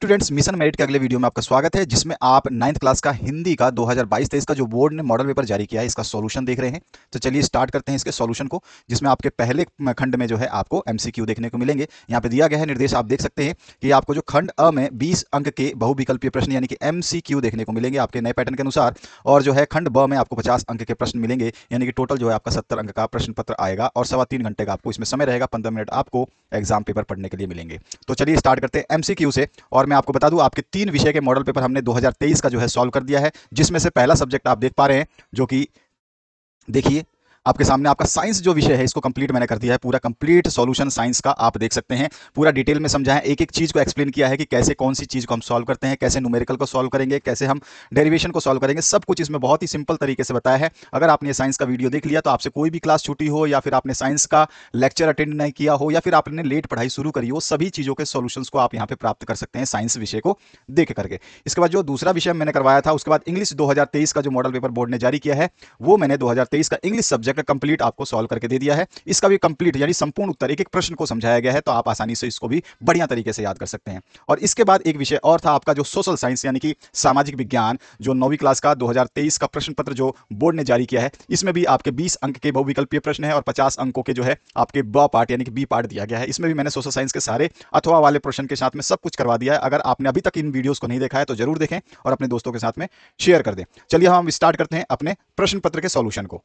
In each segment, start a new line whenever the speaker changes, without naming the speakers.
Students, mission merit के अगले video में आपका स्वागत है, जिसमें आप 9th क्लास का हिंदी का 2022-23 का जो बोर्ड ने मॉडल पेपर जारी किया है, इसका सॉल्यूशन देख रहे हैं। तो चलिए स्टार्ट करते हैं इसके सॉल्यूशन को, जिसमें आपके पहले खंड में जो है आपको एमसीक्यू देखने को मिलेंगे। यहाँ पे दिया गया है निर्देश, आप देख सकते हैं कि आपको जो खंड अ में 20 अंक के बहुविकल्पीय प्रश्न यानी कि एमसीक्यू देखने को मिलेंगे आपके नए पैटर्न के अनुसार, और जो है खंड ब में आपको 50 अंक के प्रश्न मिलेंगे, यानी कि टोटल जो है आपका 70 अंक का प्रश्न पत्र आएगा, और 3.25 घंटे का आपको इसमें समय रहेगा। 15 मिनट आपको एग्जाम पेपर पढ़ने के लिए मिलेंगे। तो चलिए स्टार्ट करते हैं एमसीक्यू से। और मैं आपको बता दूं, आपके 3 विषय के मॉडल पेपर हमने 2023 का जो है सॉल्व कर दिया है, जिसमें से पहला सब्जेक्ट आप देख पा रहे हैं, जो कि देखिए आपके सामने आपका साइंस जो विषय है, इसको कंप्लीट मैंने कर दिया है। पूरा कंप्लीट सॉल्यूशन साइंस का आप देख सकते हैं, पूरा डिटेल में समझा है, एक एक चीज को एक्सप्लेन किया है कि कैसे कौन सी चीज को हम सॉल्व करते हैं, कैसे न्यूमेरिकल को सॉल्व करेंगे, कैसे हम डेरिवेशन को सॉल्व करेंगे, सब कुछ इसमें बहुत ही सिंपल तरीके से बताया है। अगर आपने साइंस का वीडियो देख लिया, तो आपसे कोई भी क्लास छूटी हो, या फिर आपने साइंस का लेक्चर अटेंड नहीं किया हो, या फिर आपने लेट पढ़ाई शुरू करी हो, सभी चीजों के सॉल्यूशंस को आप यहाँ पे प्राप्त कर सकते हैं साइंस विषय को देख करके। इसके बाद जो दूसरा विषय मैंने करवाया था, उसके बाद इंग्लिश 2023 का जो मॉडल पेपर बोर्ड ने जारी किया है, वो मैंने 2023 का इंग्लिश सब्जेक्ट कंप्लीट आपको सॉल्व करके दे दिया है। इसका भी कंप्लीट यानी संपूर्ण उत्तर, एक एक प्रश्न को समझाया गया है, तो आप आसानी से इसको भी बढ़िया तरीके से याद कर सकते हैं। और इसके बाद एक विषय और था आपका जो सोशल साइंस यानी कि सामाजिक विज्ञान, जो 9वीं क्लास का 2023 का प्रश्न पत्र जो बोर्ड ने जारी किया है, इसमें भी आपके 20 अंक के बहुविकल्पीय प्रश्न है, और 50 अंकों के जो है आपके ब पार्ट यानी कि बी पार्ट दिया गया है। इसमें भी मैंने सोशल साइंस के सारे अथवा वाले प्रश्न के साथ में सब कुछ करवा दिया है। अगर आपने अभी तक इन वीडियोस को नहीं देखा है, तो जरूर देखें और अपने दोस्तों के साथ में शेयर कर दें। चलिए हम स्टार्ट करते हैं अपने प्रश्न पत्र के सॉल्यूशन को।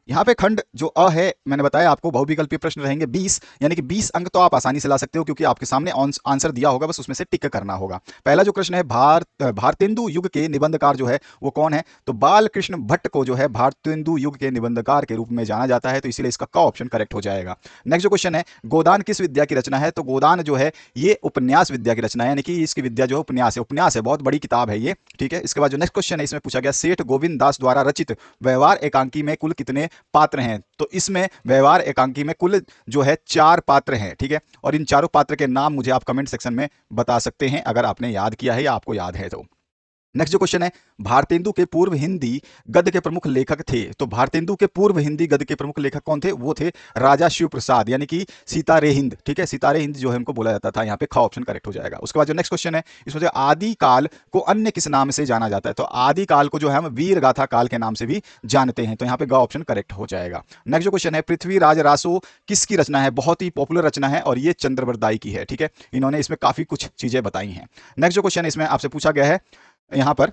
यहाँ पे खंड जो अ है, मैंने बताया आपको बहुविकल्पीय प्रश्न रहेंगे 20, यानी कि 20 अंक तो आप आसानी से ला सकते हो, क्योंकि आपके सामने आंसर दिया होगा, बस उसमें से टिक करना होगा। पहला जो प्रश्न है, भारतेंदु युग के निबंधकार जो है वो कौन है, तो बाल कृष्ण भट्ट को जो है भारतेंदु युग के निबंधकार के रूप में जाना जाता है, तो इसीलिए इसका क ऑप्शन करेक्ट हो जाएगा। नेक्स्ट जो क्वेश्चन है, गोदान किस विद्या की रचना है, तो गोदान जो है ये उपन्यास विद्या की रचना है, यानी कि इसकी विद्या जो है उपन्यास है, बहुत बड़ी किताब है ये, ठीक है। इसके बाद जो नेक्स्ट क्वेश्चन है, इसमें पूछा गया सेठ गोविंद दास द्वारा रचित व्यवहार एकांकी में कुल कितने पात्र हैं, तो इसमें व्यवहार एकांकी में कुल जो है 4 पात्र हैं, ठीक है। और इन चारों पात्र के नाम मुझे आप कमेंट सेक्शन में बता सकते हैं, अगर आपने याद किया है या आपको याद है तो। नेक्स्ट जो क्वेश्चन है, भारतेंदु के पूर्व हिंदी गद्य के प्रमुख लेखक थे, तो भारतेंदु के पूर्व हिंदी गद्य के प्रमुख लेखक कौन थे, वो थे राजा शिव प्रसाद, यानी कि सितारे हिंद, ठीक है। सितारे हिंद जो है उनको बोला जाता था, यहाँ पे ख ऑप्शन करेक्ट हो जाएगा। उसके बाद जो नेक्स्ट क्वेश्चन है, इसमें जो आदि काल को अन्य किस नाम से जाना जाता है, तो आदि काल को जो है हम वीर गाथा काल के नाम से भी जानते हैं, तो यहाँ पे ग ऑप्शन करेक्ट हो जाएगा। नेक्स्ट जो क्वेश्चन है, पृथ्वीराज रासो किसकी रचना है, बहुत ही पॉपुलर रचना है, और ये चंद्रवरदाई की है, ठीक है। इन्होंने इसमें काफी कुछ चीजें बताई हैं। नेक्स्ट जो क्वेश्चन है, इसमें आपसे पूछा गया है, यहाँ पर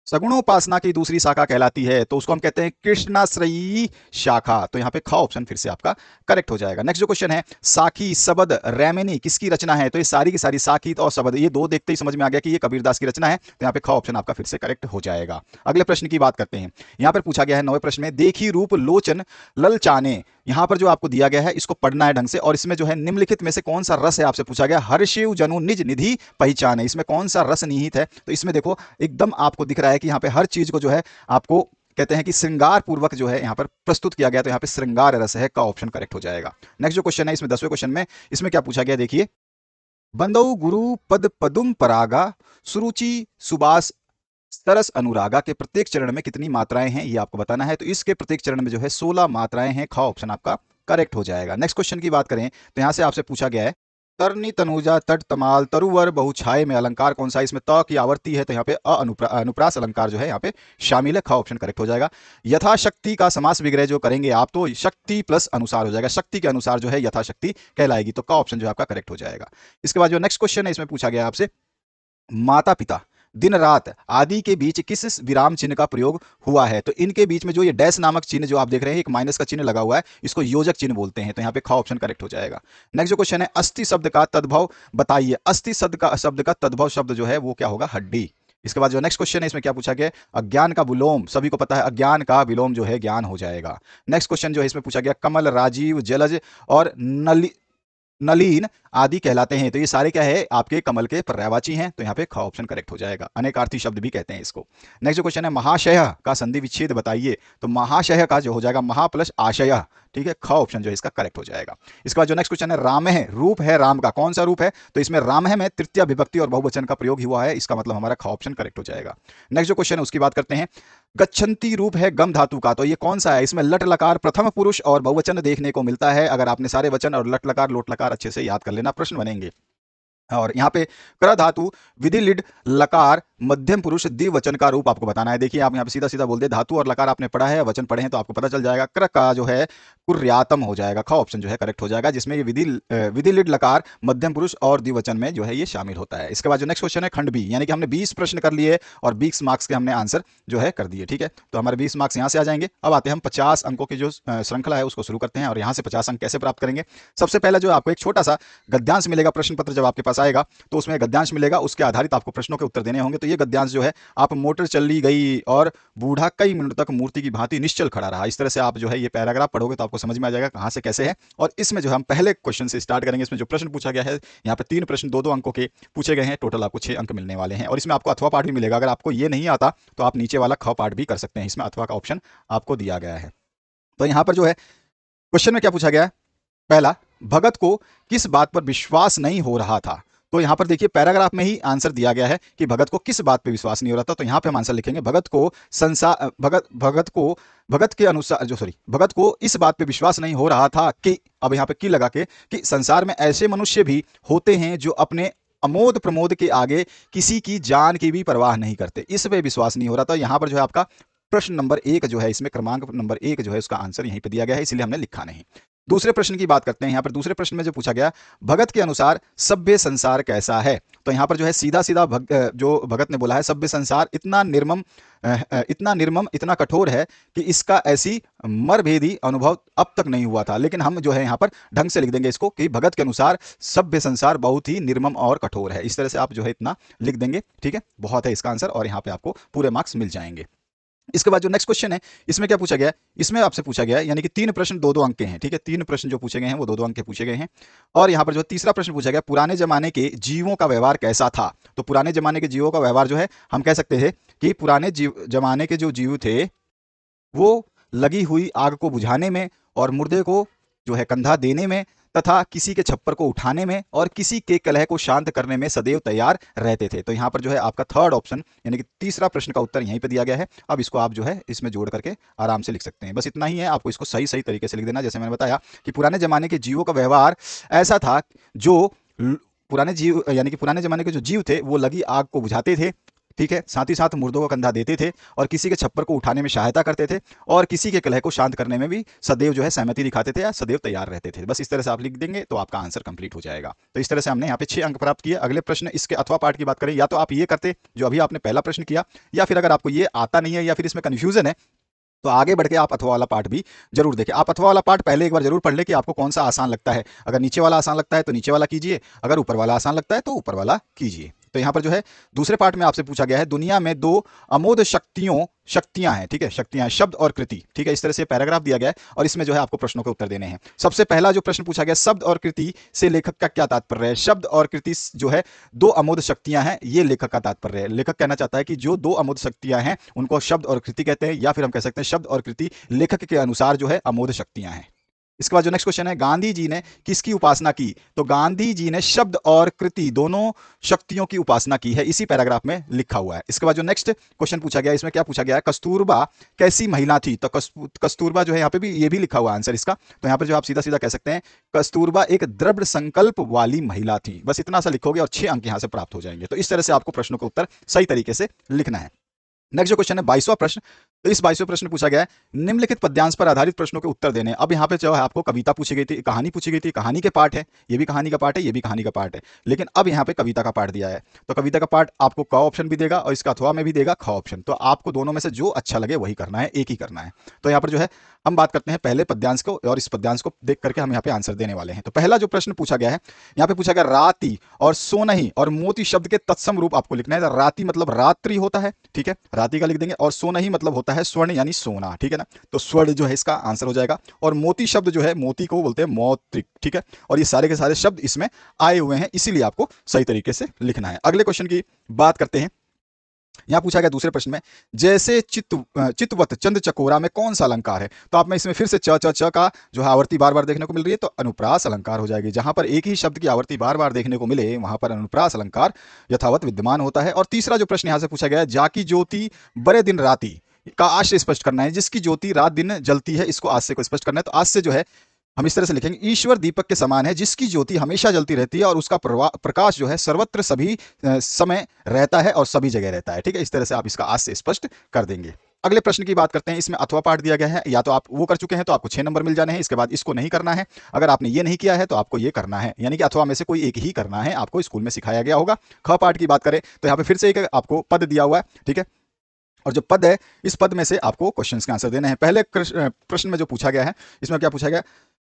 सगुणोपासना की दूसरी शाखा कहलाती है, तो उसको हम कहते हैं कृष्णाश्रयी शाखा, तो यहाँ पे ख ऑप्शन फिर से आपका करेक्ट हो जाएगा। नेक्स्ट जो क्वेश्चन है, साखी शबद रैमिनी किसकी रचना है, तो ये सारी की सारी साखी और शबद, ये दो देखते ही समझ में आ गया कि ये कबीरदास की रचना है, तो यहाँ पे ख ऑप्शन आपका फिर से करेक्ट हो जाएगा। अगले प्रश्न की बात करते हैं। यहाँ पर पूछा गया है 9वें प्रश्न में, देखी रूप लोचन ललचाने, यहाँ पर जो आपको दिया गया है इसको पढ़ना है ढंग से, और इसमें जो है निम्नलिखित में से कौन सा रस है आपसे पूछा गया, हर्षिव जनु निज निधि पहचाने, इसमें कौन सा रस निहित है, तो इसमें देखो एकदम आपको दिख रहा है कि यहाँ पे हर चीज को जो है आपको कहते हैं कि श्रृंगार पूर्वक जो है यहाँ पर प्रस्तुत किया गया, तो यहाँ पे श्रृंगार रस है, का ऑप्शन करेक्ट हो जाएगा। नेक्स्ट जो क्वेश्चन है, इसमें 10वें क्वेश्चन में इसमें क्या पूछा गया, देखिए, बंदौ गुरु पद पदुम परागा सुरुचि सुबास सरस अनुरागा के प्रत्येक चरण में कितनी मात्राएं हैं, ये आपको बताना है, तो इसके प्रत्येक चरण में जो है 16 मात्राएं हैं, ख ऑप्शन आपका करेक्ट हो जाएगा। नेक्स्ट क्वेश्चन की बात करें, तो यहां से आपसे पूछा गया है, तरनी तनुजा तट तमाल तरुवर बहुछाये में अलंकार कौन सा, इसमें त की आवर्ती है, तो यहाँ पे अनुप्रास अलंकार जो है यहाँ पे शामिल है, ख ऑप्शन करेक्ट हो जाएगा। यथाशक्ति का समास विग्रह जो करेंगे आप, तो शक्ति प्लस अनुसार हो जाएगा, शक्ति के अनुसार जो है यथाशक्ति कहलाएगी, तो क ऑप्शन जो है आपका करेक्ट हो जाएगा। इसके बाद जो नेक्स्ट क्वेश्चन है, इसमें पूछा गया आपसे, माता पिता दिन रात आदि के बीच किस विराम चिन्ह का प्रयोग हुआ है, तो इनके बीच में जो ये डैश नामक चिन्ह जो आप देख रहे हैं, एक माइनस का चिन्ह लगा हुआ है, इसको योजक चिन्ह बोलते हैं, तो यहाँ पे ख ऑप्शन करेक्ट हो जाएगा। नेक्स्ट जो क्वेश्चन है, अस्थि शब्द का तद्भव बताइए, अस्थि शब्द का तद्भव शब्द जो है वो क्या होगा, हड्डी। इसके बाद जो नेक्स्ट क्वेश्चन है, इसमें क्या पूछा गया, अज्ञान का विलोम, सभी को पता है अज्ञान का विलोम जो है ज्ञान हो जाएगा। नेक्स्ट क्वेश्चन जो है, इसमें पूछा गया, कमल राजीव जलज और नलीन आदि कहलाते हैं, तो ये सारे क्या है, आपके कमल के पर्यायवाची हैं, तो यहाँ पे ख ऑप्शन करेक्ट हो जाएगा। अनेकार्थी शब्द भी कहते हैं इसको। नेक्स्ट जो क्वेश्चन है, महाशय का संधि विच्छेद बताइए, तो महाशय का जो हो जाएगा महा प्लस आशय, ठीक है, ख ऑप्शन जो है इसका करेक्ट हो जाएगा। इसके बाद जो नेक्स्ट क्वेश्चन है, राम है रूप है राम का, कौन सा रूप है, तो इसमें राम है में तृतीय विभक्ति और बहुवचन का प्रयोग हुआ है, इसका मतलब हमारा ख ऑप्शन करेक्ट हो जाएगा। नेक्स्ट जो क्वेश्चन है उसकी बात करते हैं, गच्छन्ति रूप है गम धातु का, तो ये कौन सा है, इसमें लट लकार प्रथम पुरुष और बहुवचन देखने को मिलता है, अगर आपने सारे वचन और लट लकार लोट लकार अच्छे से याद कर लेना, प्रश्न बनेंगे। और यहाँ पे क्र धातु विधि लिड लकार मध्यम पुरुष द्विवचन का रूप आपको बताना है। देखिए आप यहाँ पे सीधा सीधा बोल दे, धातु और लकार आपने पढ़ा है, वचन पढ़े हैं, तो आपको पता चल जाएगा। क्र का जो है कुर्यातम हो जाएगा, ख ऑप्शन जो है करेक्ट हो जाएगा, जिसमें ये विधि लिड लकार मध्यम पुरुष और द्विवचन में जो है ये शामिल होता है। इसके बाद जो नेक्स्ट क्वेश्चन है खंड बी, यानी कि हमने 20 प्रश्न कर लिए और 20 मार्क्स के हमने आंसर जो है कर दिए। ठीक है, तो हमारे 20 मार्क्स यहाँ से आ जाएंगे। अब आते हैं हम 50 अंकों की जो श्रृंखला है उसको शुरू करते हैं। और यहाँ से 50 अंक कैसे प्राप्त करेंगे? सबसे पहले जो आपको एक छोटा सा गद्यांश मिलेगा, प्रश्न पत्र जब आपके पास आएगा तो उसमें गद्यांश मिलेगा, उसके आधारित आपको प्रश्नों के उत्तर देने होंगे। तो ये गद्यांश जो है, आप मोटर चली गई और बूढ़ा कई मिनट तक मूर्ति की भांति निश्चल खड़ा रहा, इस तरह से आप जो है ये पैराग्राफ पढ़ोगे तो आपको समझ में आ जाएगा कहां से कैसे है। और इसमें जो हम पहले क्वेश्चन से स्टार्ट करेंगे। इसमें जो प्रश्न पूछा गया है, यहाँ पे 3 प्रश्न 2-2 अंकों के पूछे गए हैं, टोटल आपको 6 अंक मिलने वाले हैं। और इसमें आपको अथवा पाठ भी मिलेगा। अगर आपको ये नहीं आता तो आप नीचे वाला ख पाठ भी कर सकते हैं, इसमें अथवा का ऑप्शन आपको दिया गया है। तो यहाँ पर जो है क्वेश्चन में क्या पूछा गया है? पहला, भगत को किस बात पर विश्वास नहीं हो रहा था? तो यहां पर देखिए पैराग्राफ में ही आंसर दिया गया है कि भगत को किस बात पे विश्वास नहीं हो रहा था। तो यहां पे हम आंसर लिखेंगे, भगत को इस बात पे विश्वास नहीं हो रहा था कि, अब यहां पे की लगा के, कि संसार में ऐसे मनुष्य भी होते हैं जो अपने अमोद प्रमोद के आगे किसी की जान की भी परवाह नहीं करते, इस पे विश्वास नहीं हो रहा था। यहां पर जो है आपका प्रश्न नंबर 1 जो है, इसमें क्रमांक नंबर 1 जो है उसका आंसर यहीं पे दिया गया है, इसलिए हमने लिखा नहीं। दूसरे प्रश्न की बात करते हैं। यहाँ पर दूसरे प्रश्न में जो पूछा गया, भगत के अनुसार सभ्य संसार कैसा है? तो यहाँ पर जो है सीधा सीधा जो भगत ने बोला है, सभ्य संसार इतना निर्मम इतना कठोर है कि इसका ऐसी मरभेदी अनुभव अब तक नहीं हुआ था। लेकिन हम जो है यहाँ पर ढंग से लिख देंगे इसको कि भगत के अनुसार सभ्य संसार बहुत ही निर्मम और कठोर है, इस तरह से आप जो है इतना लिख देंगे। ठीक है, बहुत है इसका आंसर और यहाँ पे आपको पूरे मार्क्स मिल जाएंगे। इसके बाद जो नेक्स्ट क्वेश्चन है, इसमें क्या पूछा गया है? इसमें आपसे पूछा गया है, यानी कि 3 प्रश्न 2-2 अंक के हैं। ठीक है, 3 प्रश्न जो पूछे गए हैं वो 2-2 अंक के पूछे गए हैं। और यहाँ पर जो तीसरा प्रश्न पूछा गया, पुराने जमाने के जीवों का व्यवहार कैसा था? तो पुराने जमाने के जीवों का व्यवहार जो है, हम कह सकते हैं कि पुराने जमाने के जो जीव थे वो लगी हुई आग को बुझाने में और मुर्दे को जो है कंधा देने में तथा किसी के छप्पर को उठाने में और किसी के कलह को शांत करने में सदैव तैयार रहते थे। तो यहाँ पर जो है आपका थर्ड ऑप्शन, यानी कि तीसरा प्रश्न का उत्तर यहीं पे दिया गया है। अब इसको आप जो है इसमें जोड़ करके आराम से लिख सकते हैं। बस इतना ही है, आपको इसको सही सही तरीके से लिख देना। जैसे मैंने बताया कि पुराने जमाने के जीवों का व्यवहार ऐसा था, जो पुराने जीव यानी कि पुराने जमाने के जो जीव थे वो लगी आग को बुझाते थे, ठीक है, साथ ही साथ मुर्दों को कंधा देते थे और किसी के छप्पर को उठाने में सहायता करते थे और किसी के कलह को शांत करने में भी सदैव जो है सहमति दिखाते थे या सदैव तैयार रहते थे। बस इस तरह से आप लिख देंगे तो आपका आंसर कंप्लीट हो जाएगा। तो इस तरह से हमने यहाँ पे 6 अंक प्राप्त किए। अगले प्रश्न इसके अथवा पाठ की बात करें, या तो आप ये करते जो अभी आपने पहला प्रश्न किया, या फिर अगर आपको ये आता नहीं है या फिर इसमें कंफ्यूजन है तो आगे बढ़ के आप अथवा वाला पाठ भी जरूर देखें। आप अथवा वाला पाठ पहले एक बार जरूर पढ़ ले कि आपको कौन सा आसान लगता है। अगर नीचे वाला आसान लगता है तो नीचे वाला कीजिए, अगर ऊपर वाला आसान लगता है तो ऊपर वाला कीजिए। तो यहाँ पर जो है दूसरे पार्ट में आपसे पूछा गया है, दुनिया में 2 अमोद शक्तियां हैं। ठीक है, शक्तियां, शब्द और कृति। ठीक है, इस तरह से पैराग्राफ दिया गया है और इसमें जो है आपको प्रश्नों के उत्तर देने हैं। सबसे पहला जो प्रश्न पूछा गया, शब्द और कृति से लेखक का क्या तात्पर्य है? शब्द और कृति जो है 2 अमोद शक्तियां हैं, ये लेखक का तात्पर्य है। लेखक कहना चाहता है कि जो 2 अमोद शक्तियां हैं उनको शब्द और कृति कहते हैं, या फिर हम कह सकते हैं शब्द और कृति लेखक के अनुसार जो है अमोद शक्तियां हैं। इसके बाद जो नेक्स्ट क्वेश्चन है, गांधी जी ने किसकी उपासना की? तो गांधी जी ने शब्द और कृति दोनों शक्तियों की उपासना की है, इसी पैराग्राफ में लिखा हुआ है। इसके बाद जो नेक्स्ट क्वेश्चन पूछा गया, इसमें क्या पूछा गया है, कस्तूरबा कैसी महिला थी? तो कस्तूरबा जो है यहाँ पे भी ये भी लिखा हुआ आंसर इसका। तो यहाँ पर जो आप सीधा सीधा कह सकते हैं कस्तूरबा एक दृढ़ संकल्प वाली महिला थी। बस इतना सा लिखोगे और 6 अंक यहाँ से प्राप्त हो जाएंगे। तो इस तरह से आपको प्रश्नों का उत्तर सही तरीके से लिखना है। नेक्स्ट जो क्वेश्चन है 22वां प्रश्न, तो इस 22वें प्रश्न पूछा गया है, निम्नलिखित पद्यांश पर आधारित प्रश्नों के उत्तर देने। अब यहाँ पे जो है आपको कविता पूछी गई थी, कहानी पूछी गई थी, कहानी के पार्ट है, ये भी कहानी का पार्ट है, ये भी कहानी का पार्ट है, लेकिन अब यहाँ पे कविता का पार्ट दिया है। तो कविता का पार्ट आपको क ऑप्शन भी देगा और इसका अथवा में भी देगा ख ऑप्शन। तो आपको दोनों में से जो अच्छा लगे वही करना है, एक ही करना है। तो यहाँ पर जो है हम बात करते हैं पहले पद्यांश को, और इस पद्यांश को देख करके हम यहाँ पे आंसर देने वाले हैं। तो पहला जो प्रश्न पूछा गया है, यहाँ पे पूछा गया, राति और सोनही और मोती शब्द के तत्सम रूप आपको लिखना है। राति मतलब रात्रि होता है, ठीक है, राति का लिख देंगे, और सोनही मतलब होता है स्वर्ण यानी सोना, ठीक है ना। तो स्वर्ण जो है इसका आंसर हो जाएगा। और मोती शब्द जो है, मोती को बोलते हैं मौत्रिक, ठीक है, और ये सारे के सारे शब्द इसमें आए हुए हैं, इसीलिए आपको सही तरीके से लिखना है। अगले क्वेश्चन की बात करते हैं। यहां पूछा गया दूसरे प्रश्न में, जैसे चितवत चंद चकोरा में कौन सा अलंकार है? तो आप में इसमें फिर से च का जो है आवर्ती बार बार देखने को मिल रही है, तो अनुप्रास अलंकार हो जाएगी। जहां पर एक ही शब्द की आवर्ती बार बार देखने को मिले वहां पर अनुप्रास अलंकार यथावत विद्यमान होता है। और तीसरा जो प्रश्न यहां से पूछा गया है, जाकी ज्योति बड़े दिन राति का आज से स्पष्ट करना है। जिसकी ज्योति रात दिन जलती है, इसको आज से को स्पष्ट करना है। तो आज से जो है हम इस तरह से लिखेंगे, ईश्वर दीपक के समान है जिसकी ज्योति हमेशा जलती रहती है और उसका प्रकाश जो है सर्वत्र सभी समय रहता है और सभी जगह रहता है। ठीक है, इस तरह से आप इसका आज से स्पष्ट कर देंगे। अगले प्रश्न की बात करते हैं। इसमें अथवा पाठ दिया गया है, या तो आप वो कर चुके हैं तो आपको 6 नंबर मिल जाने हैं, इसके बाद इसको नहीं करना है। अगर आपने ये नहीं किया है तो आपको ये करना है, यानी कि अथवा में से कोई एक ही करना है, आपको स्कूल में सिखाया गया होगा। ख पाठ की बात करें तो यहाँ पे फिर से एक आपको पद दिया हुआ है। ठीक है, और जो पद है इस पद में से आपको क्वेश्चंस के आंसर देने हैं। पहले प्रश्न में जो पूछा गया है, इसमें क्या पूछा गया,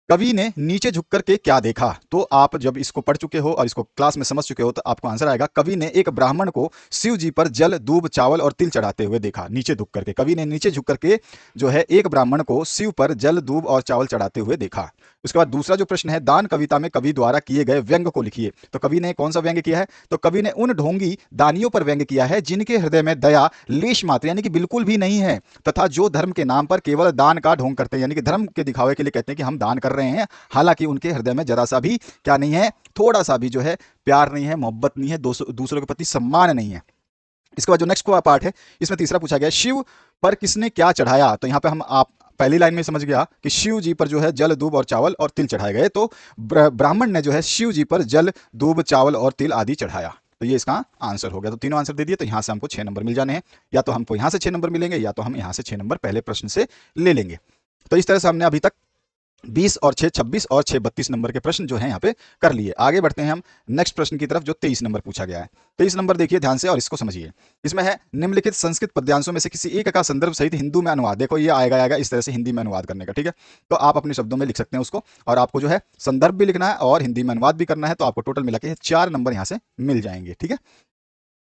कवि ने नीचे झुक करके क्या देखा। तो आप जब इसको पढ़ चुके हो और इसको क्लास में समझ चुके हो तो आपको आंसर आएगा, कवि ने एक ब्राह्मण को शिव जी पर जल दूब चावल और तिल चढ़ाते हुए देखा। नीचे झुक करके, कवि ने नीचे झुक करके जो है एक ब्राह्मण को शिव पर जल दूब और चावल चढ़ाते हुए देखा। उसके बाद दूसरा जो प्रश्न है, दान कविता में कवि द्वारा किए गए व्यंग को लिखिए। तो कवि ने कौन सा व्यंग किया है, तो कवि ने उन ढोंगी दानियों पर व्यंग किया है जिनके हृदय में दया लेश मात्र यानी कि बिल्कुल भी नहीं है, तथा जो धर्म के नाम पर केवल दान का ढोंग करते हैं, यानी कि धर्म के दिखावे के लिए कहते हैं कि हम दान कर रहे हैं, हालांकि उनके हृदय में जरा सा भी क्या नहीं है, थोड़ा सा भी जो है प्यार नहीं है, मोहब्बत नहीं है, दूसरों के प्रति सम्मान नहीं है। इसके बाद जो नेक्स्ट पार्ट है, इसमें तीसरा पूछा गया, शिव पर किसने क्या चढ़ाया। तो यहाँ पे हम आप पहली लाइन में समझ गया कि शिव जी पर जो है जल दूब और चावल और तिल चढ़ाए गए, तो ब्राह्मण ने जो है शिव जी पर जल दूब चावल और तिल आदि चढ़ाया। तो ये इसका आंसर हो गया। तो तीनों आंसर दे दिए, तो यहाँ से हमको 6 नंबर मिल जाने हैं, या तो हमको यहाँ से 6 नंबर मिलेंगे या तो हम यहाँ से 6 नंबर पहले प्रश्न से ले लेंगे। तो इस तरह से हमने अभी तक 20 और 6 26 और 6 32 नंबर के प्रश्न जो हैं यहाँ पे कर लिए। आगे बढ़ते हैं हम नेक्स्ट प्रश्न की तरफ, जो 23 नंबर पूछा गया है। 23 नंबर देखिए ध्यान से और इसको समझिए। इसमें है, निम्नलिखित संस्कृत पद्यांशों में से किसी एक का संदर्भ सहित हिंदू में अनुवाद। देखो ये आएगा इस तरह से हिंदी में अनुवाद करने का। ठीक है, तो आप अपने शब्दों में लिख सकते हैं उसको, और आपको जो है संदर्भ भी लिखना है और हिंदी में अनुवाद भी करना है। तो आपको टोटल मिला के 4 नंबर यहाँ से मिल जाएंगे। ठीक है,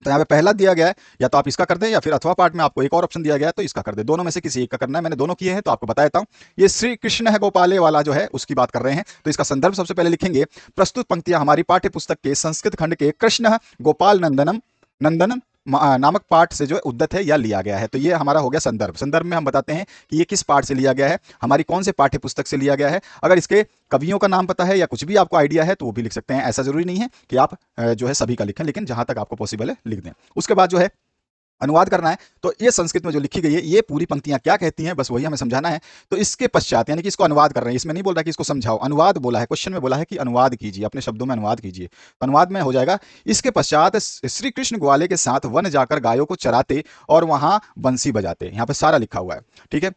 तो यहाँ पे पहला दिया गया है, या तो आप इसका कर दें या फिर अथवा पार्ट में आपको एक और ऑप्शन दिया गया है तो इसका कर दें। दोनों में से किसी एक का करना है। मैंने दोनों किए हैं तो आपको बता देता हूं। ये श्री कृष्ण है गोपाले वाला जो है उसकी बात कर रहे हैं, तो इसका संदर्भ सबसे पहले लिखेंगे, प्रस्तुत पंक्तियां हमारी पाठ्य पुस्तक के संस्कृत खंड के कृष्ण गोपाल नंदनम नामक पाठ से जो है उद्धत है या लिया गया है। तो ये हमारा हो गया संदर्भ। संदर्भ में हम बताते हैं कि ये किस पाठ से लिया गया है, हमारी कौन से पाठ्य पुस्तक से लिया गया है। अगर इसके कवियों का नाम पता है या कुछ भी आपको आइडिया है तो वो भी लिख सकते हैं। ऐसा जरूरी नहीं है कि आप जो है सभी का लिखें, लेकिन जहां तक आपको पॉसिबल है लिख दें। उसके बाद जो है अनुवाद करना है, तो ये संस्कृत में जो लिखी गई है ये पूरी पंक्तियां क्या कहती हैं, बस वही हमें समझाना है। तो इसके पश्चात यानी कि इसको अनुवाद कर रहे हैं, इसमें नहीं बोल रहा कि इसको समझाओ, अनुवाद बोला है, क्वेश्चन में बोला है कि अनुवाद कीजिए, अपने शब्दों में अनुवाद कीजिए। तो अनुवाद में हो जाएगा, इसके पश्चात श्री कृष्ण ग्वाले के साथ वन जाकर गायों को चराते और वहां बंसी बजाते। यहाँ पे सारा लिखा हुआ है। ठीक है,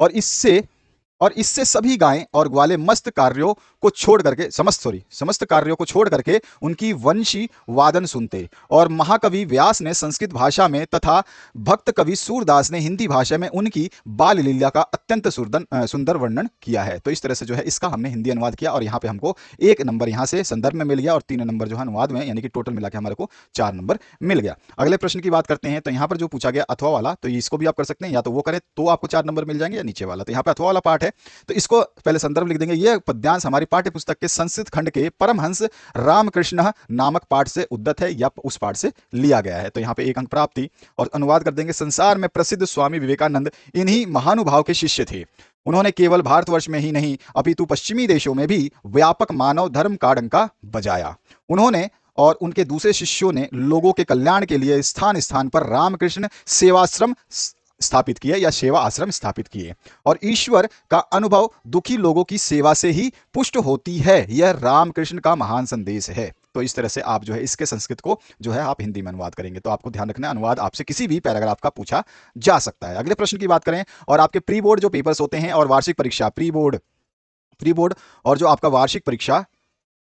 और इससे सभी गायें और ग्वाले मस्त कार्यों को छोड़ करके समस्त कार्यों को छोड़ करके उनकी वंशी वादन सुनते। और महाकवि व्यास ने संस्कृत भाषा में तथा भक्त कवि सूरदास ने हिंदी भाषा में उनकी बाल लीला का अत्यंत सुंदर वर्णन किया है। तो इस तरह से जो है इसका हमने हिंदी अनुवाद किया, और यहाँ पे हमको 1 नंबर यहाँ से संदर्भ में मिल गया और 3 नंबर जो है अनुवाद में, यानी कि टोटल मिला के हमारे को 4 नंबर मिल गया। अगले प्रश्न की बात करते हैं। तो यहाँ पर जो पूछा गया अथवा वाला, तो इसको भी आप कर सकते हैं, या तो वो करें तो आपको 4 नंबर मिल जाएंगे, या नीचे वाला। तो यहाँ पे अथवा वाला पार्ट है, तो इसको पहले संदर्भ लिख देंगे। यह पद्यांश हमारी पाठ्य पुस्तक के संस्कृत खंड के परमहंस रामकृष्ण नामक पाठ से उद्धत है या उस पाठ से लिया गया है। तो यहाँ पे 1 अंक प्राप्ति। और अनुवाद कर देंगे, संसार में प्रसिद्ध स्वामी विवेकानंद इन्हीं महानुभाव के शिष्य थे। उन्होंने केवल भारतवर्ष में ही नहीं अपितु पश्चिमी देशों में भी व्यापक मानव धर्म का डंका बजाया। उन्होंने और उनके दूसरे शिष्यों ने लोगों के कल्याण के लिए स्थान स्थान पर रामकृष्ण सेवाश्रम स्थापित किए या सेवा आश्रम स्थापित किए, और ईश्वर का अनुभव दुखी लोगों की सेवा से ही पुष्ट होती है। यह रामकृष्ण का महान संदेश है। तो इस तरह से आप जो है इसके संस्कृत को जो है आप हिंदी में अनुवाद करेंगे। तो आपको ध्यान रखना है, अनुवाद आपसे किसी भी पैराग्राफ का पूछा जा सकता है। अगले प्रश्न की बात करें, और आपके प्री बोर्ड जो पेपर्स होते हैं और वार्षिक परीक्षा, प्री बोर्ड और जो आपका वार्षिक परीक्षा,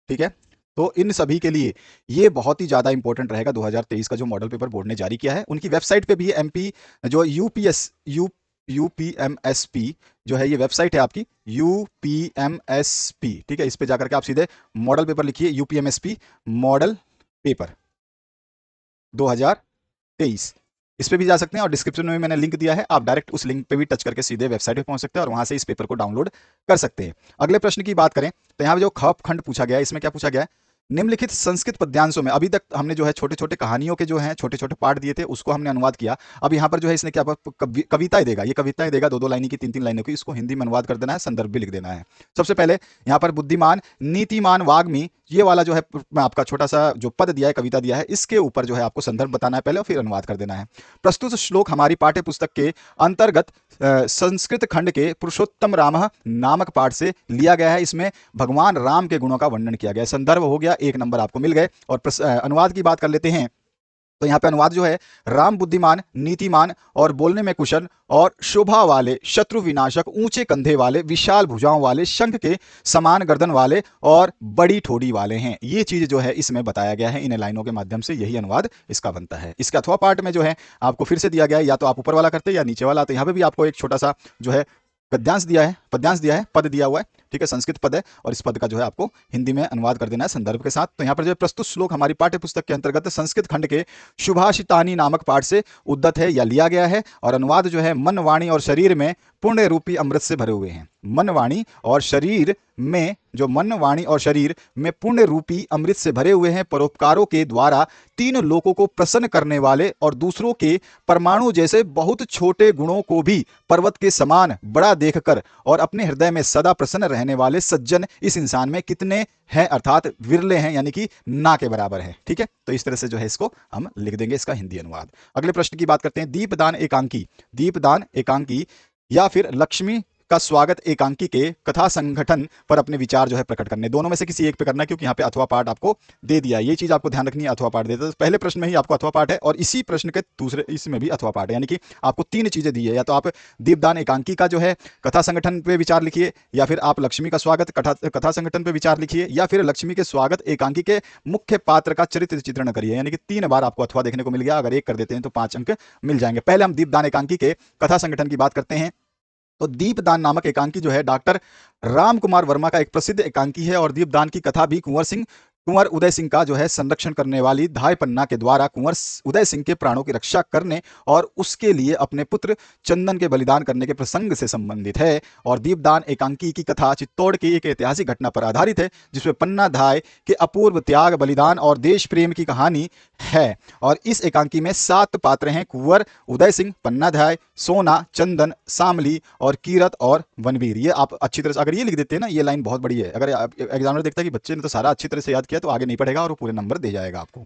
ठीक है, तो इन सभी के लिए ये बहुत ही ज़्यादा इंपॉर्टेंट रहेगा। 2023 का जो मॉडल पेपर बोर्ड ने जारी किया है, उनकी वेबसाइट पे भी एमपी जो यूपीएमएसपी जो है, ये वेबसाइट है आपकी यूपीएमएसपी। ठीक है, इस पे जाकर के आप सीधे मॉडल पेपर लिखिए, यूपीएमएसपी मॉडल पेपर 2023, इस पे भी जा सकते हैं। और डिस्क्रिप्शन में मैंने लिंक दिया है, आप डायरेक्ट उस लिंक पे भी टच करके सीधे वेबसाइट पे पहुंच सकते हैं और वहां से इस पेपर को डाउनलोड कर सकते हैं। अगले प्रश्न की बात करें, तो यहाँ जो ख खंड पूछा गया है, इसमें क्या पूछा गया है, निम्नलिखित संस्कृत पद्यांशों में, अभी तक हमने जो है छोटे छोटे कहानियों के जो हैं छोटे छोटे पार्ट दिए थे उसको हमने अनुवाद किया। अब यहाँ पर जो है इसने क्या कविताएं देगा, ये कविताएं देगा 2-2 लाइन की, 3-3 लाइनों की, इसको हिंदी में अनुवाद कर देना है, संदर्भ भी लिख देना है। सबसे पहले यहाँ पर बुद्धिमान नीतिमान वाग्मी ये वाला जो है मैं आपका छोटा सा जो पद दिया है, कविता दिया है, इसके ऊपर जो है आपको संदर्भ बताना है पहले और फिर अनुवाद कर देना है। प्रस्तुत श्लोक हमारी पाठ्य पुस्तक के अंतर्गत संस्कृत खंड के पुरुषोत्तम राम नामक पाठ से लिया गया है। इसमें भगवान राम के गुणों का वर्णन किया गया है। संदर्भ हो गया, 1 नंबर आपको मिल गए। और अनुवाद की बात कर लेते हैं, तो यहाँ पे अनुवाद जो है, राम बुद्धिमान, नीतिमान और बोलने में कुशल और शोभा वाले, शत्रु विनाशक, ऊंचे कंधे वाले, विशाल भुजाओं वाले, शंख के समान गर्दन वाले और बड़ी ठोड़ी वाले हैं। ये चीज जो है इसमें बताया गया है। इन लाइनों के माध्यम से यही अनुवाद इसका बनता है। इसके अथवा पाठ में जो है आपको फिर से दिया गया है, या तो आप ऊपर वाला करते या नीचे वाला। तो यहाँ पे भी आपको एक छोटा सा जो है पद्यांश दिया है, पद दिया हुआ है, ठीक है, संस्कृत पद है, और इस पद का जो है आपको हिंदी में अनुवाद कर देना है संदर्भ के साथ। तो यहाँ पर जो है प्रस्तुत श्लोक हमारी पाठ्य पुस्तक के अंतर्गत संस्कृत खंड के शुभाषितानी नामक पाठ से उद्धत है या लिया गया है। और अनुवाद जो है, मन, वाणी और शरीर में पुण्य रूपी अमृत से भरे हुए हैं। मन, वाणी और शरीर में, जो मन, वाणी और शरीर में पुण्य रूपी अमृत से भरे हुए हैं। परोपकारों के द्वारा 3 लोगों को प्रसन्न करने वाले और दूसरों के परमाणु जैसे बहुत छोटे गुणों को भी पर्वत के समान बड़ा देखकर और अपने हृदय में सदा प्रसन्न रहने वाले सज्जन इस इंसान में कितने हैं, अर्थात विरले हैं, यानी कि ना के बराबर है। ठीक है, तो इस तरह से जो है इसको हम लिख देंगे, इसका हिंदी अनुवाद। अगले प्रश्न की बात करते हैं। दीपदान एकांकी या फिर लक्ष्मी का स्वागत एकांकी के कथा संगठन पर अपने विचार जो है प्रकट करने। दोनों में से किसी एक पे करना है, क्योंकि यहाँ पे अथवा पाठ आपको दे दिया है। ये चीज आपको ध्यान रखनी है, अथवा पाठ देता है। पहले प्रश्न में ही आपको अथवा पाठ है और इसी प्रश्न के दूसरे इसमें भी अथवा पाठ है, यानी कि आपको 3 चीजें दी है। या तो आप दीपदान एकांकी का जो है कथा संगठन पे विचार लिखिए, या फिर आप लक्ष्मी का स्वागत कथा संगठन पे विचार लिखिए, या फिर लक्ष्मी के स्वागत एकांकी के मुख्य पात्र का चरित्र चित्रण करिए। यानी कि 3 बार आपको अथवा देखने को मिल गया। अगर एक कर देते हैं तो 5 अंक मिल जाएंगे। पहले हम दीपदान एकांकी के कथा संगठन की बात करते हैं। तो दीपदान नामक एकांकी जो है डॉक्टर राम कुमार वर्मा का एक प्रसिद्ध एकांकी है। और दीपदान की कथा भी कुंवर उदय सिंह का जो है संरक्षण करने वाली धाय पन्ना के द्वारा कुंवर उदय सिंह के प्राणों की रक्षा करने और उसके लिए अपने पुत्र चंदन के बलिदान करने के प्रसंग से संबंधित है। और दीपदान एकांकी की कथा चित्तौड़ की एक ऐतिहासिक घटना पर आधारित है, जिसमें पन्ना धाय के अपूर्व त्याग, बलिदान और देश प्रेम की कहानी है। और इस एकांकी में 7 पात्र हैं: कुंवर उदय सिंह, पन्ना धाय, सोना, चंदन, शामली और कीरत और वनवीर। ये आप अच्छी तरह से अगर ये लिख देते हैं ना, ये लाइन बहुत बड़ी है। अगर एग्जामिनर देखता है कि बच्चे ने तो सारा अच्छी तरह से याद किया, तो आगे नहीं पढ़ेगा और वो पूरे नंबर दे जाएगा आपको।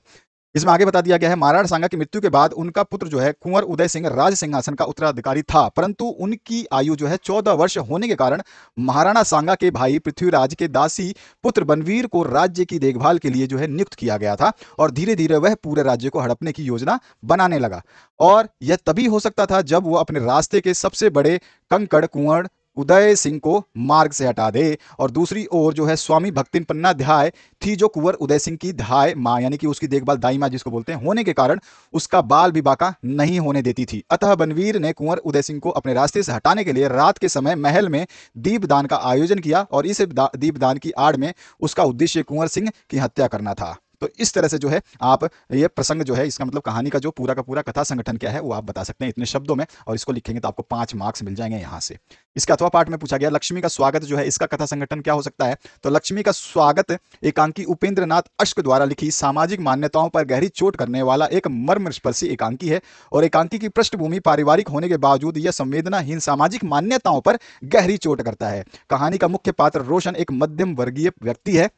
इसमें आगे बता दिया गया है, महाराणा सांगा की मृत्यु के बाद उनका पुत्र जो है कुंवर उदय सिंह राज सिंहासन का उत्तराधिकारी था, परंतु उनकी आयु जो है 14 वर्ष होने के कारण महाराणा सांगा के भाई पृथ्वीराज के दासी पुत्र बनवीर को राज्य की देखभाल के लिए जो है नियुक्त किया गया था। और धीरे धीरे वह पूरे राज्य को हड़पने की योजना बनाने लगा। और यह तभी हो सकता था जब वह अपने रास्ते के सबसे बड़े कंकड़ कुंवर उदय सिंह को मार्ग से हटा दे। और दूसरी ओर जो है स्वामी भक्तिन पन्ना ध्याय थी, जो कुंवर उदय सिंह की ध्याय माँ, यानी कि उसकी देखभाल दाई माँ जिसको बोलते हैं, होने के कारण उसका बाल विवाह नहीं होने देती थी। अतः बनवीर ने कुंवर उदय सिंह को अपने रास्ते से हटाने के लिए रात के समय महल में दीपदान का आयोजन किया। और इस दीपदान की आड़ में उसका उद्देश्य कुंवर सिंह की हत्या करना था। तो इस तरह से जो है आप ये प्रसंग जो है, इसका मतलब कहानी का जो पूरा का पूरा कथा संगठन क्या है वो आप बता सकते हैं इतने शब्दों में। और इसको लिखेंगे तो आपको 5 मार्क्स मिल जाएंगे यहाँ से। इसके अथवा पाठ में पूछा गया, लक्ष्मी का स्वागत जो है इसका कथा संगठन क्या हो सकता है। तो लक्ष्मी का स्वागत एकांकी उपेंद्र नाथ अश्क द्वारा लिखी सामाजिक मान्यताओं पर गहरी चोट करने वाला एक मर्मस्पर्शी एकांकी है। और एकांकी की पृष्ठभूमि पारिवारिक होने के बावजूद यह संवेदनाहीन सामाजिक मान्यताओं पर गहरी चोट करता है। कहानी का मुख्य पात्र रोशन एक मध्यम वर्गीय व्यक्ति है।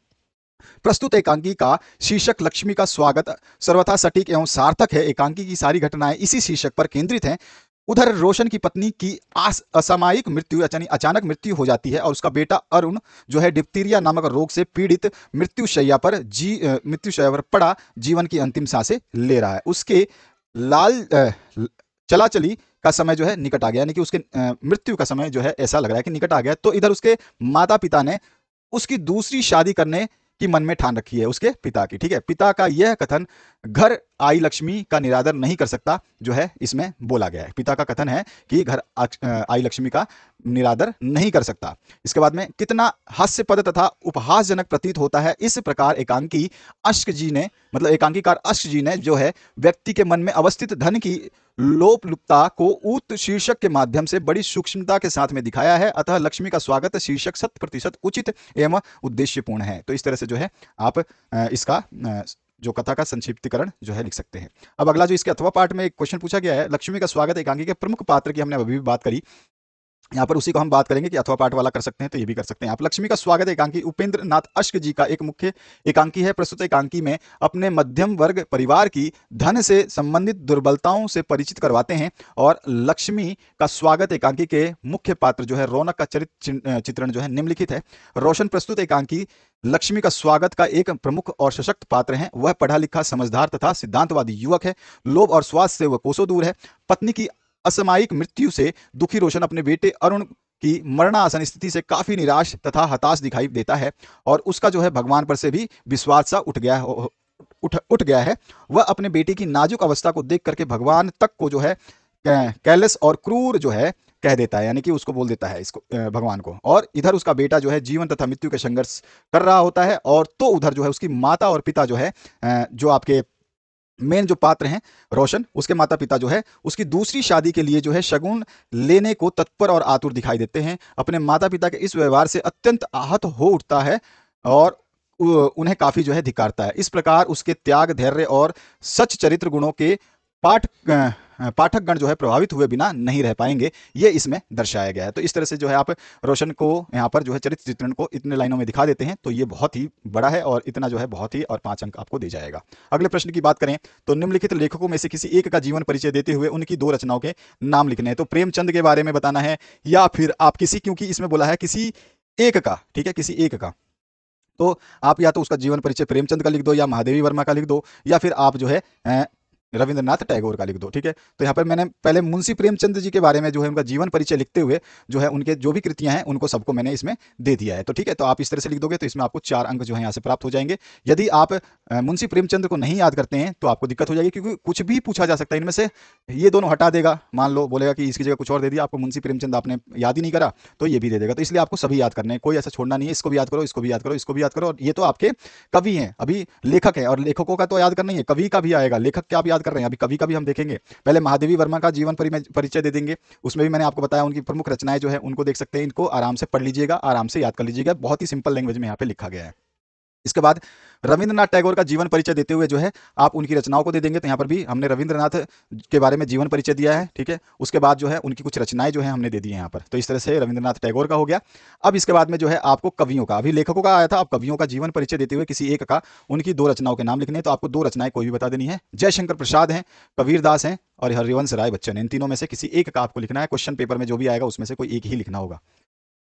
प्रस्तुत एकांकी का शीर्षक लक्ष्मी का स्वागत सर्वथा सटीक एवं सार्थक है। एकांकी की सारी घटनाएं इसी शीर्षक पर केंद्रित हैं। उधर रोशन की पत्नी की असामयिक मृत्यु, अचानक मृत्यु हो जाती है और उसका बेटा अरुण जो है डिप्थीरिया नामक रोग से पीड़ित मृत्युशैया पर पड़ा जीवन की अंतिम सांसें ले रहा है। उसके चलाचली का समय जो है निकट आ गया, यानी कि उसके मृत्यु का समय जो है ऐसा लग रहा है कि निकट आ गया। तो इधर उसके माता पिता ने उसकी दूसरी शादी करने की मन में ठान रखी है, उसके पिता की। ठीक है, पिता का यह कथन घर आई लक्ष्मी का निरादर नहीं कर सकता जो है इसमें बोला गया है। पिता का कथन है कि घर आई लक्ष्मी का निरादर नहीं कर सकता। इसके बाद में कितना हास्यपद तथा उपहासजनक प्रतीत होता है। इस प्रकार एकांकी अश्क जी ने, मतलब एकांकीकार अश्क जी ने जो है व्यक्ति के मन में अवस्थित धन की लोपलुप्तता को उक्त शीर्षक के माध्यम से बड़ी सूक्ष्मता के साथ में दिखाया है। अतः लक्ष्मी का स्वागत शीर्षक 100% उचित एवं उद्देश्यपूर्ण है। तो इस तरह से जो है आप इसका जो कथा का संक्षिप्तीकरण जो है लिख सकते हैं। अब अगला जो इसके अथवा पाठ में एक क्वेश्चन पूछा गया है, लक्ष्मी का स्वागत एकांकी के प्रमुख पात्र की हमने अभी भी बात करी। यहाँ पर उसी को हम बात करेंगे कि अथवा पाठ वाला कर सकते हैं तो ये भी कर सकते हैं आप। लक्ष्मी का स्वागत एकांकी उपेंद्र नाथ अश्क जी का एक मुख्य एकांकी है। प्रस्तुत एकांकी में अपने मध्यम वर्ग परिवार की धन से संबंधित दुर्बलताओं से परिचित करवाते हैं। और लक्ष्मी का स्वागत एकांकी के मुख्य पात्र जो है रौनक का चरित्र चित्रण जो है निम्नलिखित है। रोशन प्रस्तुत एकांकी लक्ष्मी का स्वागत का एक प्रमुख और सशक्त पात्र है। वह पढ़ा लिखा, समझदार तथा सिद्धांतवादी युवक है। लोभ और स्वार्थ से वह कोसों दूर है। पत्नी की असामयिक मृत्यु से दुखी रोशन अपने बेटे अरुण की मरणासन स्थिति से काफी निराश तथा हताश दिखाई देता है। और उसका जो है भगवान पर से भी विश्वास सा उठ गया है। वह अपने बेटे की नाजुक अवस्था को देख करके भगवान तक को जो है कैलस और क्रूर जो है कह देता है, यानी कि उसको बोल देता है इसको भगवान को। और इधर उसका बेटा जो है जीवन तथा मृत्यु के संघर्ष कर रहा होता है। और तो उधर जो है उसकी माता और पिता जो है जो आपके मेन जो पात्र हैं रोशन, उसके माता पिता जो है उसकी दूसरी शादी के लिए जो है शगुन लेने को तत्पर और आतुर दिखाई देते हैं। अपने माता पिता के इस व्यवहार से अत्यंत आहत हो उठता है और उन्हें काफी जो है धिक्कारता है। इस प्रकार उसके त्याग, धैर्य और सच चरित्र गुणों के पाठ पाठकगण जो है प्रभावित हुए बिना नहीं रह पाएंगे, ये इसमें दर्शाया गया है। तो इस तरह से जो है आप रोशन को यहाँ पर जो है चरित्र चित्रण को इतने लाइनों में दिखा देते हैं तो ये बहुत ही बड़ा है और इतना जो है बहुत ही, और 5 अंक आपको दे जाएगा। अगले प्रश्न की बात करें तो निम्नलिखित लेखकों में से किसी एक का जीवन परिचय देते हुए उनकी 2 रचनाओं के नाम लिखने हैं। तो प्रेमचंद के बारे में बताना है या फिर आप किसी, क्योंकि इसमें बोला है किसी एक का, ठीक है, किसी एक का, तो आप या तो उसका जीवन परिचय प्रेमचंद का लिख दो या महादेवी वर्मा का लिख दो या फिर आप जो है रविंद्रनाथ टैगोर का लिख दो, ठीक है। तो यहाँ पर मैंने पहले मुंशी प्रेमचंद जी के बारे में जो है उनका जीवन परिचय लिखते हुए जो है उनके जो भी कृतियां हैं उनको सबको मैंने इसमें दे दिया है। तो ठीक है, तो आप इस तरह से लिख दोगे तो इसमें आपको 4 अंक जो है यहाँ से प्राप्त हो जाएंगे। यदि आप मुंशी प्रेमचंद को नहीं याद करते हैं तो आपको दिक्कत हो जाएगी, क्योंकि कुछ भी पूछा जा सकता है इनमें से। ये दोनों हटा देगा, मान लो बोलेगा कि इसकी जगह कुछ और दे दिया, आपको मुंशी प्रेमचंद आपने याद ही नहीं करा तो ये भी दे देगा। तो इसलिए आपको सभी याद करने हैं, कोई ऐसा छोड़ना नहीं है। इसको भी याद करो, इसको भी याद करो, इसको भी याद करो। और ये तो आपके कवि हैं, अभी लेखक है, और लेखकों का तो याद करना ही है, कवि का भी आएगा। लेखक क्या आप याद कर रहे हैं, अभी कवि का भी हम देखेंगे। पहले महादेवी वर्मा का जीवन परिचय दे देंगे, उसमें भी मैंने आपको बताया उनकी प्रमुख रचनाएं जो है उनको देख सकते हैं। इनको आराम से पढ़ लीजिएगा, आराम से याद कर लीजिएगा, बहुत ही सिंपल लैंग्वेज में यहाँ पे लिखा गया है। इसके बाद रविंद्रनाथ टैगोर का जीवन परिचय देते हुए जो है आप उनकी रचनाओं को दे देंगे। तो यहाँ पर भी हमने रविंद्रनाथ के बारे में जीवन परिचय दिया है, ठीक है। उसके बाद जो है उनकी कुछ रचनाएं जो है हमने दे दी है यहाँ पर। तो इस तरह से रविंद्रनाथ टैगोर का हो गया। अब इसके बाद में जो है आपको कवियों का, अभी लेखकों का आया था, अब कवियों का जीवन परिचय देते हुए किसी एक का उनकी 2 रचनाओं के नाम लिखने हैं। तो आपको 2 रचनाएं कोई भी बता देनी है। जयशंकर प्रसाद हैं, कबीर दास हैं और हरिवंश राय बच्चन। इन तीनों में से किसी एक का आपको लिखना है। क्वेश्चन पेपर में जो भी आएगा उसमें से कोई एक ही लिखना होगा।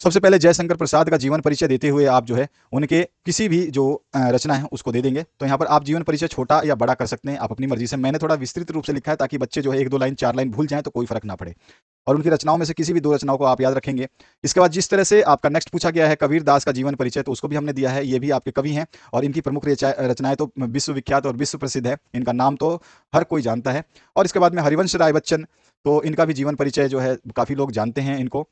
सबसे पहले जयशंकर प्रसाद का जीवन परिचय देते हुए आप जो है उनके किसी भी जो रचना है उसको दे देंगे। तो यहाँ पर आप जीवन परिचय छोटा या बड़ा कर सकते हैं, आप अपनी मर्जी से। मैंने थोड़ा विस्तृत रूप से लिखा है ताकि बच्चे जो है 1-2 लाइन 4 लाइन भूल जाएं तो कोई फर्क ना पड़े। और उनकी रचनाओं में से किसी भी 2 रचनाओं को आप याद रखेंगे। इसके बाद जिस तरह से आपका नेक्स्ट पूछा गया है कबीर दास का जीवन परिचय, तो उसको भी हमने दिया है। ये भी आपके कवि हैं और इनकी प्रमुख रचनाएं तो विश्वविख्यात और विश्व प्रसिद्ध है, इनका नाम तो हर कोई जानता है। और इसके बाद में हरिवंश राय बच्चन, तो इनका भी जीवन परिचय जो है काफ़ी लोग जानते हैं इनको,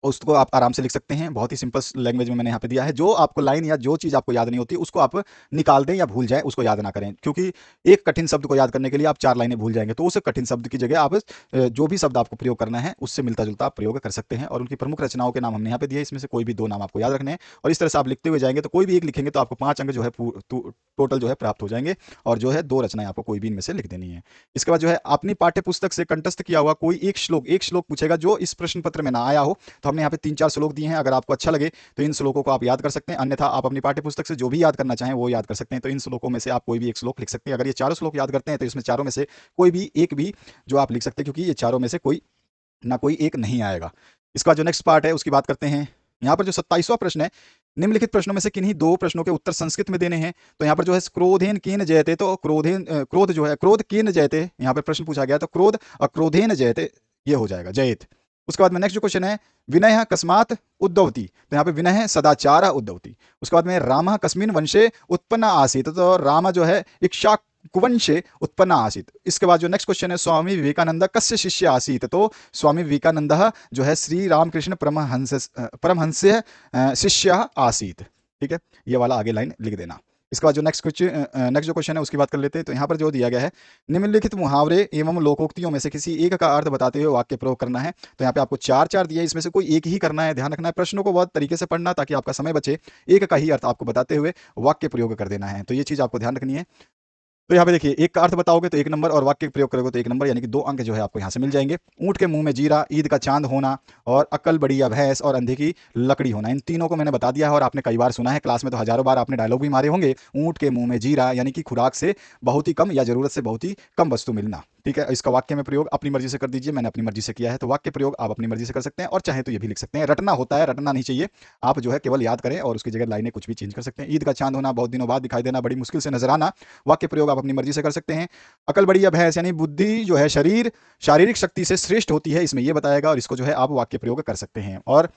उसको आप आराम से लिख सकते हैं। बहुत ही सिंपल लैंग्वेज में मैंने यहाँ पे दिया है। जो आपको लाइन या जो चीज़ आपको याद नहीं होती उसको आप निकाल दें या भूल जाएं, उसको याद ना करें, क्योंकि एक कठिन शब्द को याद करने के लिए आप 4 लाइनें भूल जाएंगे। तो उस कठिन शब्द की जगह आप जो भी शब्द आपको प्रयोग करना है उससे मिलता जुलता आप प्रयोग कर सकते हैं। और उनकी प्रमुख रचनाओं के नाम हमने यहाँ पे दिए, इसमें से कोई भी 2 नाम आपको याद रखने हैं। और इस तरह से आप लिखते हुए जाएंगे तो कोई भी एक लिखेंगे तो आपको 5 अंक जो है टोटल जो है प्राप्त हो जाएंगे। और जो है 2 रचनाएं आपको कोई भी इनमें से लिख देनी है। इसके बाद जो है अपनी पाठ्य पुस्तक से कंठस्थ किया हुआ कोई एक श्लोक पूछेगा जो इस प्रश्न पत्र में ना आया हो। तो हमने यहाँ पे 3-4 श्लोक दिए हैं। अगर आपको अच्छा लगे तो इन श्लोकों को आप याद कर सकते हैं, अन्यथा आप अपनी पाठ्य पुस्तक से जो भी याद करना चाहें वो याद कर सकते हैं। तो इन श्लोकों में से आप कोई भी एक श्लोक लिख सकते हैं। अगर ये 4 श्लोक याद करते हैं तो इसमें चारों में से कोई भी एक भी जो आप लिख सकते हैं, क्योंकि ये चारों में से कोई ना कोई एक नहीं आएगा। इसका जो नेक्स्ट पार्ट है उसकी बात करते हैं। यहाँ पर जो 27वां प्रश्न है, निम्नलिखित प्रश्नों में से किन्हीं 2 प्रश्नों के उत्तर संस्कृत में देने हैं। तो यहाँ पर जो है क्रोधेन केन जयते, तो क्रोध जो है क्रोध केन जयते, यहाँ पर प्रश्न पूछा गया तो क्रोध अक्रोधेन जयते ये हो जाएगा, जयत। उसके बाद में नेक्स्ट जो क्वेश्चन है विनय कस्मात उद्भवती, तो यहाँ पे विनय सदाचार उद्भवती। उसके बाद में राम कस्मिन वंशे उत्पन्न आसीत, तो राम जो है इक्ष्वाकुवंशे उत्पन्न आसीत। इसके बाद जो नेक्स्ट क्वेश्चन है स्वामी विवेकानंद कस्य शिष्य आसीत, तो स्वामी विवेकानंद जो है श्री रामकृष्ण परमहंस शिष्य आसीत। ठीक है, ये वाला आगे लाइन लिख देना। इसके बाद जो नेक्स्ट जो क्वेश्चन है उसकी बात कर लेते हैं। तो यहाँ पर जो दिया गया है निम्नलिखित मुहावरे एवं लोकोक्तियों में से किसी एक का अर्थ बताते हुए वाक्य प्रयोग करना है। तो यहाँ पे आपको 4 दिया है, इसमें से कोई एक ही करना है। ध्यान रखना है प्रश्नों को बहुत तरीके से पढ़ना ताकि आपका समय बचे। एक का ही अर्थ आपको बताते हुए वाक्य प्रयोग कर देना है, तो ये चीज़ आपको ध्यान रखनी है। तो यहाँ पे देखिए, एक का अर्थ बताओगे तो 1 नंबर और वाक्य प्रयोग करोगे तो 1 नंबर, यानी कि 2 अंक जो है आपको यहाँ से मिल जाएंगे। ऊँट के मुंह में जीरा, ईद का चांद होना और अक्ल बड़ी या भैंस और अंधे की लकड़ी होना, इन तीनों को मैंने बता दिया है और आपने कई बार सुना है, क्लास में तो हजारों बार आपने डायलॉग भी मारे होंगे। ऊँट के मुंह में जीरा यानी कि खुराक से बहुत ही कम या जरूरत से बहुत ही कम वस्तु मिलना। ठीक है, इसका वाक्य में प्रयोग अपनी मर्जी से कर दीजिए, मैंने अपनी मर्जी से किया है, तो वाक्य प्रयोग आप अपनी मर्जी से कर सकते हैं और चाहे तो ये भी लिख सकते हैं। रटना होता है, रटना नहीं चाहिए, आप जो है केवल याद करें और उसकी जगह लाइनें कुछ भी चेंज कर सकते हैं। ईद का चांद होना, बहुत दिनों बाद दिखाई देना, बड़ी मुश्किल से नजर आना, वाक्य प्रयोग आप अपनी मर्जी से कर सकते हैं। अकल बड़ी या भैंस यानी बुद्धि जो है शरीर शारीरिक शक्ति से श्रेष्ठ होती है, इसमें यह बताएगा और इसको जो है आप वाक्य प्रयोग कर सकते हैं। और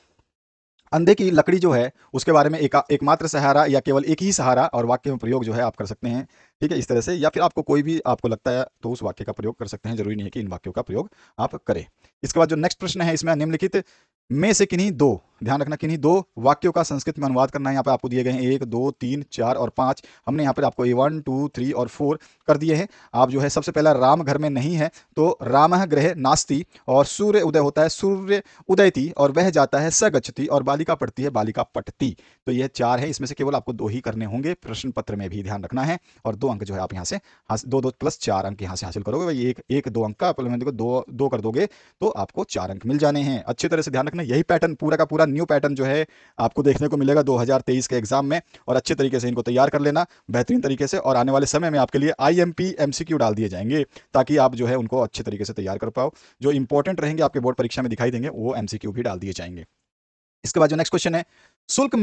अंधे की लकड़ी जो है उसके बारे में एकमात्र सहारा या केवल एक ही सहारा, और वाक्य में प्रयोग जो है आप कर सकते हैं। ठीक है, इस तरह से, या फिर आपको कोई भी आपको लगता है तो उस वाक्य का प्रयोग कर सकते हैं, जरूरी नहीं है कि इन वाक्यों का प्रयोग आप करें। इसके बाद जो नेक्स्ट प्रश्न है, इसमें निम्नलिखित में से किन्हीं दो, ध्यान रखना, किन्हीं दो वाक्यों का संस्कृत में अनुवाद करना है। यहाँ पे आपको दिए गए हैं 1 2 3 4 और 5। हमने यहाँ पर आपको 1 2 3 और 4 कर दिए हैं। आप जो है सबसे पहला राम घर में नहीं है तो रामः गृहे नास्ति, और सूर्य उदय होता है सूर्य उदयति, और वह जाता है स गच्छति, और बालिका पढ़ती है बालिका पठती। तो ये 4 है, इसमें से केवल आपको 2 ही करने होंगे, प्रश्न पत्र में भी ध्यान रखना है। और 2 अंक जो है आप यहाँ से 2 प्लस 4 अंक यहाँ से हासिल करोगे। भाई एक 2 अंक का देखो 2 कर दोगे तो आपको 4 अंक मिल जाने हैं। अच्छी तरह से ध्यान रखना, यही पैटर्न पूरा का पूरा न्यू पैटर्न जो है आपको देखने को मिलेगा 2023 के एग्जाम में, और अच्छे तरीके से इनको तैयार कर लेना बेहतरीन तरीके से, और आने वाले समय में आपके लिए IMP MCQ डाल दिए जाएंगे ताकि आप जो है उनको अच्छे तरीके से तैयार कर पाओ। जो इंपॉर्टेंट रहेंगे आपके बोर्ड परीक्षा में दिखाई देंगे वो MCQ भी डाल दिए जाएंगे। इसके बाद जो नेक्स्ट क्वेश्चन है, शुल्क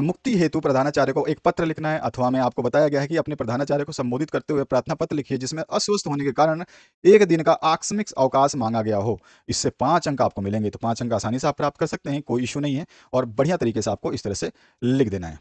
मुक्ति हेतु प्रधानाचार्य को एक पत्र लिखना है, अथवा में आपको बताया गया है कि अपने प्रधानाचार्य को संबोधित करते हुए प्रार्थना पत्र लिखिए जिसमें अस्वस्थ होने के कारण 1 दिन का आकस्मिक अवकाश मांगा गया हो। इससे 5 अंक आपको मिलेंगे, तो 5 अंक आसानी से आप प्राप्त कर सकते हैं, कोई इशू नहीं है, और बढ़िया तरीके से आपको इस तरह से लिख देना है।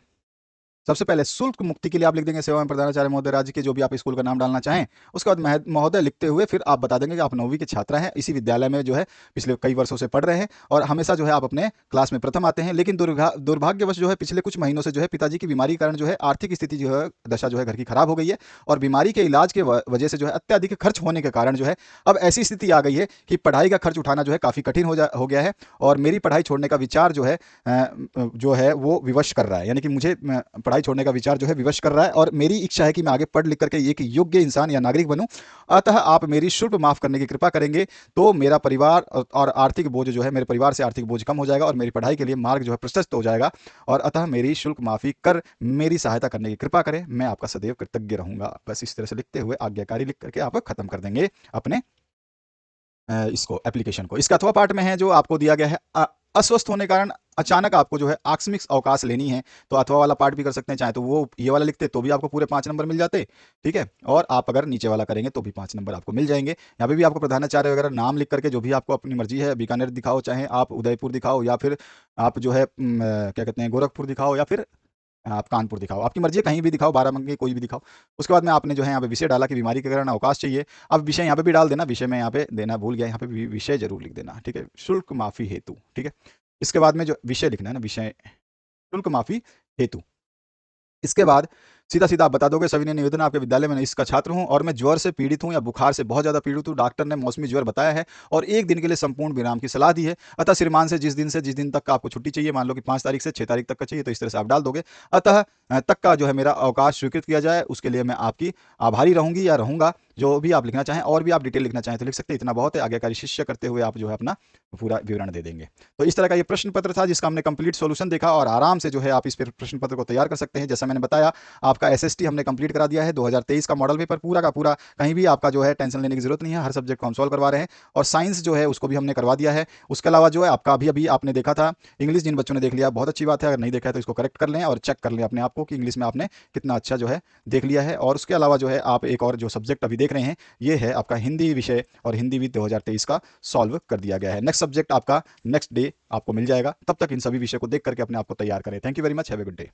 सबसे पहले शुल्क मुक्ति के लिए आप लिख देंगे सेवा में प्रधानाचार्य महोदय राज्य के, जो भी आप स्कूल का नाम डालना चाहें। उसके बाद महोदय लिखते हुए फिर आप बता देंगे कि आप 9वीं के छात्रा हैं, इसी विद्यालय में जो है पिछले कई वर्षों से पढ़ रहे हैं, और हमेशा जो है आप अपने क्लास में प्रथम आते हैं, लेकिन दुर्भाग्यवश जो है पिछले कुछ महीनों से जो है पिताजी की बीमारी के कारण जो है आर्थिक स्थिति जो है दशा जो है घर की खराब हो गई है, और बीमारी के इलाज के वजह से जो है अत्यधिक खर्च होने के कारण जो है अब ऐसी स्थिति आ गई है कि पढ़ाई का खर्च उठाना जो है काफ़ी कठिन हो गया है, और मेरी पढ़ाई छोड़ने का विचार जो है वो विवश कर रहा है, यानी कि मुझे पढ़ाई छोड़ने का विचार जो है विवश कर रहा है, और मेरी इच्छा है कि मैं आगे पढ़ लिख करके एक योग्य इंसान या नागरिक बनूं। अतः आप मेरी शुल्क माफ करने की कृपा करेंगे तो मेरा परिवार और आर्थिक बोझ जो है, मेरे परिवार से आर्थिक बोझ कम हो जाएगा और मेरी पढ़ाई के लिए मार्ग जो है प्रशस्त हो जाएगा, और अतः मेरी शुल्क माफी कर मेरी सहायता करने की कृपा करें, मैं आपका सदैव कृतज्ञ रहूंगा। बस इस तरह से लिखते हुए आज्ञाकारी लिख करके आप खत्म कर देंगे अपने इसको एप्लीकेशन को। इसका अथवा पार्ट में है जो आपको दिया गया है, अस्वस्थ होने के कारण अचानक आपको जो है आकस्मिक अवकाश लेनी है, तो अथवा वाला पार्ट भी कर सकते हैं, चाहे तो वो ये वाला लिखते तो भी आपको पूरे 5 नंबर मिल जाते। ठीक है, और आप अगर नीचे वाला करेंगे तो भी 5 नंबर आपको मिल जाएंगे। यहाँ पे भी आपको प्रधानाचार्य वगैरह नाम लिख करके जो भी आपको अपनी मर्जी है, बीकानेर दिखाओ, चाहे आप उदयपुर दिखाओ, या फिर आप जो है क्या कहते हैं गोरखपुर दिखाओ, या फिर आप कानपुर दिखाओ, आपकी मर्जी है, कहीं भी दिखाओ, बाराबंकी कोई भी दिखाओ। उसके बाद में आपने जो है यहाँ पे विषय डाला कि बीमारी के कारण अवकाश चाहिए। अब विषय यहाँ पे भी डाल देना, विषय में यहाँ पे देना भूल गया, यहाँ पे भी विषय जरूर लिख देना। ठीक है, शुल्क माफी हेतु। ठीक है, इसके बाद में जो विषय लिखना है ना, विषय शुल्क माफी हेतु। इसके बाद सीधा सीधा आप बता दोगे, सभी ने निवेदन, आपके विद्यालय में इसका छात्र हूं और मैं ज्वर से पीड़ित हूं या बुखार से बहुत ज्यादा पीड़ित हूं, डॉक्टर ने मौसमी ज्वर बताया है और 1 दिन के लिए संपूर्ण विराम की सलाह दी है। अतः श्रीमान से जिस दिन तक का आपको छुट्टी चाहिए, मान लो कि 5 तारीख से 6 तारीख तक का चाहिए, तो इस तरह से आप डाल दोगे। अतः तक का जो है मेरा अवकाश स्वीकृत किया जाए, उसके लिए मैं आपकी आभारी रहूंगी या रहूंगा, जो भी आप लिखना चाहें, और भी आप डिटेल लिखना चाहें तो लिख सकते हैं, इतना बहुत है। आज्ञाकारी शिष्य करते हुए आप जो है अपना पूरा विवरण दे देंगे। तो इस तरह का ये प्रश्न पत्र था जिसका हमने कंप्लीट सॉल्यूशन देखा, और आराम से जो है आप इस प्रश्न पत्र को तैयार कर सकते हैं। जैसा मैंने बताया, आपका SST हमने कंप्लीट करा दिया है, 2023 का मॉडल पेपर पूरा का पूरा, कहीं भी आपका जो है टेंशन लेने की जरूरत नहीं है, हर सब्जेक्ट को हम सॉल्व करवा रहे हैं, और साइंस जो है उसको भी हमने करवा दिया है। उसके अलावा जो है आपका अभी आपने देखा था इंग्लिश, जिन बच्चों ने देख लिया बहुत अच्छी बात है, अगर नहीं देखा है तो इसको करेक्ट कर लें और चेक कर लें अपने आप को कि इंग्लिश में आपने कितना अच्छा जो है देख लिया है। और उसके अलावा जो है आप एक और जो सब्जेक्ट अभी देख रहे हैं, ये है आपका हिंदी विषय, और हिंदी भी 2023 का सॉल्व कर दिया गया है। नेक्स्ट सब्जेक्ट आपका नेक्स्ट डे आपको मिल जाएगा, तब तक इन सभी विषय को देख करके अपने आप को तैयार करें। Thank you very much, have a good day.